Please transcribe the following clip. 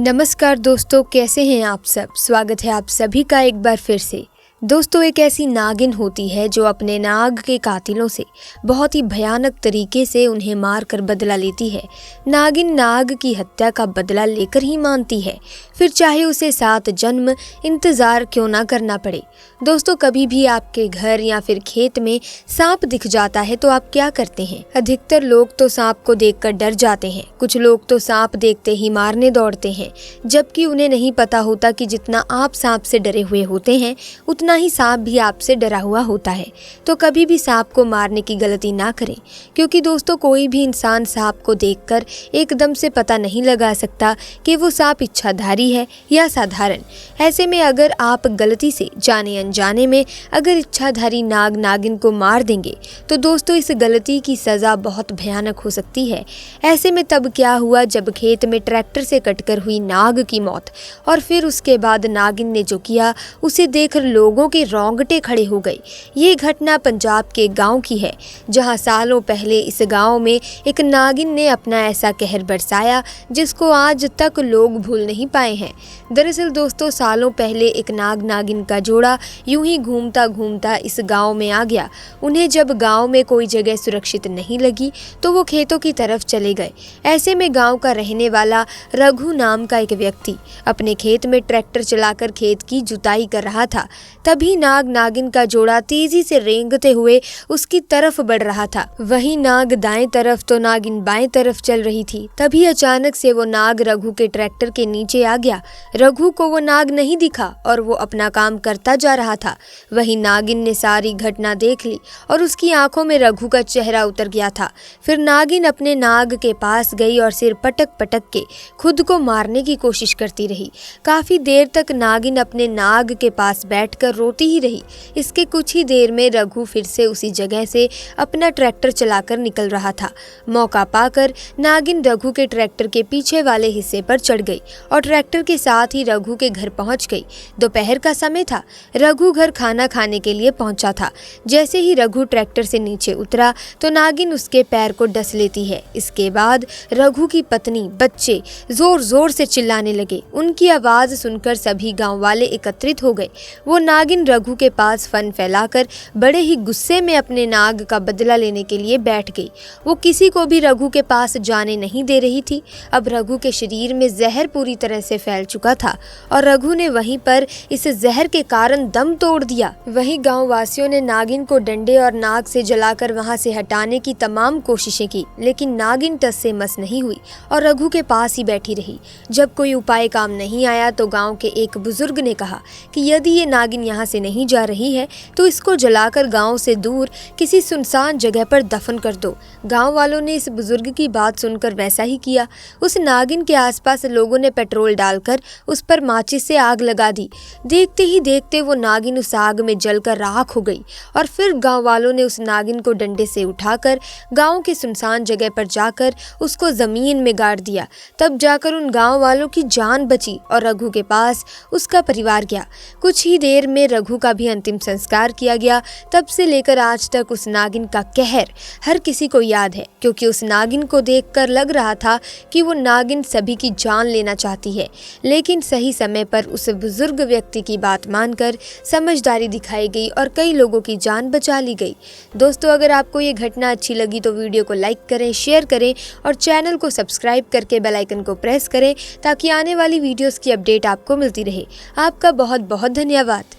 नमस्कार दोस्तों, कैसे हैं आप सब। स्वागत है आप सभी का एक बार फिर से। दोस्तों, एक ऐसी नागिन होती है जो अपने नाग के कातिलों से बहुत ही भयानक तरीके से उन्हें मार कर बदला लेती है। नागिन नाग की हत्या का बदला लेकर ही मानती है, फिर चाहे उसे 7 जन्म इंतजार क्यों ना करना पड़े। दोस्तों, कभी भी आपके घर या फिर खेत में सांप दिख जाता है तो आप क्या करते हैं? अधिकतर लोग तो सांप को देखकर डर जाते हैं, कुछ लोग तो सांप देखते ही मारने दौड़ते हैं, जबकि उन्हें नहीं पता होता कि जितना आप सांप से डरे हुए होते हैं उतना ही सांप भी आपसे डरा हुआ होता है। तो कभी भी सांप को मारने की गलती ना करें, क्योंकि दोस्तों कोई भी इंसान सांप को देखकर एकदम से पता नहीं लगा सकता कि वो सांप इच्छाधारी है या साधारण। ऐसे में अगर आप गलती से जाने अनजाने में अगर इच्छाधारी नाग नागिन को मार देंगे तो दोस्तों इस गलती की सज़ा बहुत भयानक हो सकती है। ऐसे में तब क्या हुआ जब खेत में ट्रैक्टर से कटकर हुई नाग की मौत और फिर उसके बाद नागिन ने जो किया उसे देखकर लोगों के रोंगटे खड़े हो गए। ये घटना पंजाब के गांव की है, जहां सालों पहले इस गांव में एक नागिन ने अपना ऐसा कहर बरसाया जिसको आज तक लोग भूल नहीं पाए हैं। दरअसल दोस्तों, सालों पहले एक नाग नागिन का जोड़ा यूं ही घूमता घूमता इस गांव में आ गया। उन्हें जब गांव में कोई जगह सुरक्षित नहीं लगी तो वो खेतों की तरफ चले गए। ऐसे में गांव का रहने वाला रघु नाम का एक व्यक्ति अपने खेत में ट्रैक्टर चलाकर खेत की जुताई कर रहा था। तभी नाग नागिन का जोड़ा तेजी से रेंगते हुए उसकी तरफ बढ़ रहा था। वहीं नाग दाएं तरफ तो नागिन बाएं तरफ चल रही थी। तभी अचानक से वो नाग रघु के ट्रैक्टर के नीचे आ गया। रघु को वो नाग नहीं दिखा और वो अपना काम करता जा रहा था। वहीं नागिन ने सारी घटना देख ली और उसकी आंखों में रघु का चेहरा उतर गया था। फिर नागिन अपने नाग के पास गई और सिर पटक पटक के खुद को मारने की कोशिश करती रही। काफी देर तक नागिन अपने नाग के पास बैठकर रोती ही रही। इसके कुछ ही देर में रघु फिर से उसी जगह से अपना ट्रैक्टर चलाकर निकल रहा था। मौका पाकर नागिन रघु के ट्रैक्टर के पीछे वाले हिस्से पर चढ़ गई और ट्रैक्टर के साथ ही रघु के घर पहुंच गई। दोपहर का समय था। रघु घर खाना खाने के लिए पहुंचा था। जैसे ही रघु ट्रैक्टर से नीचे उतरा तो नागिन उसके पैर को डस लेती है। इसके बाद रघु की पत्नी, बच्चे जोर जोर से चिल्लाने लगे। उनकी आवाज सुनकर सभी गांव वाले एकत्रित हो गए। वो नागिन रघु के पास फन फैलाकर बड़े ही गुस्से में अपने नाग का बदला लेने के लिए बैठ गई। वो किसी को भी रघु के पास जाने नहीं दे रही थी। अब रघु के शरीर में जहर पूरी तरह से फैल चुका था और रघु ने वहीं पर इस जहर के कारण दम तोड़ दिया। वहीं गांव वासियों ने नागिन को डंडे और नाग से जलाकर वहां से हटाने की तमाम कोशिशें की, लेकिन नागिन टस से मस नहीं हुई और रघु के पास ही बैठी रही। जब कोई उपाय काम नहीं आया तो गाँव के एक बुजुर्ग ने कहा कि यदि ये नागिन यहाँ से नहीं जा रही है तो इसको जलाकर गांव से दूर किसी सुनसान जगह पर दफन कर दो। गांव वालों ने इस बुजुर्ग की बात सुनकर वैसा ही किया। उस नागिन के आसपास लोगों ने पेट्रोल डालकर उस पर माचिस से आग लगा दी। देखते ही देखते वो नागिन उस आग में जलकर राख हो गई और फिर गांव वालों ने उस नागिन को डंडे से उठाकर गांव के सुनसान जगह पर जाकर उसको जमीन में गाड़ दिया। तब जाकर उन गांव वालों की जान बची और रघु के पास उसका परिवार गया। कुछ ही देर में रघु का भी अंतिम संस्कार किया गया। तब से लेकर आज तक उस नागिन का कहर हर किसी को याद है, क्योंकि उस नागिन को देखकर लग रहा था कि वो नागिन सभी की जान लेना चाहती है। लेकिन सही समय पर उस बुजुर्ग व्यक्ति की बात मानकर समझदारी दिखाई गई और कई लोगों की जान बचा ली गई। दोस्तों, अगर आपको ये घटना अच्छी लगी तो वीडियो को लाइक करें, शेयर करें और चैनल को सब्सक्राइब करके बेल आइकन को प्रेस करें ताकि आने वाली वीडियोस की अपडेट आपको मिलती रहे। आपका बहुत बहुत धन्यवाद।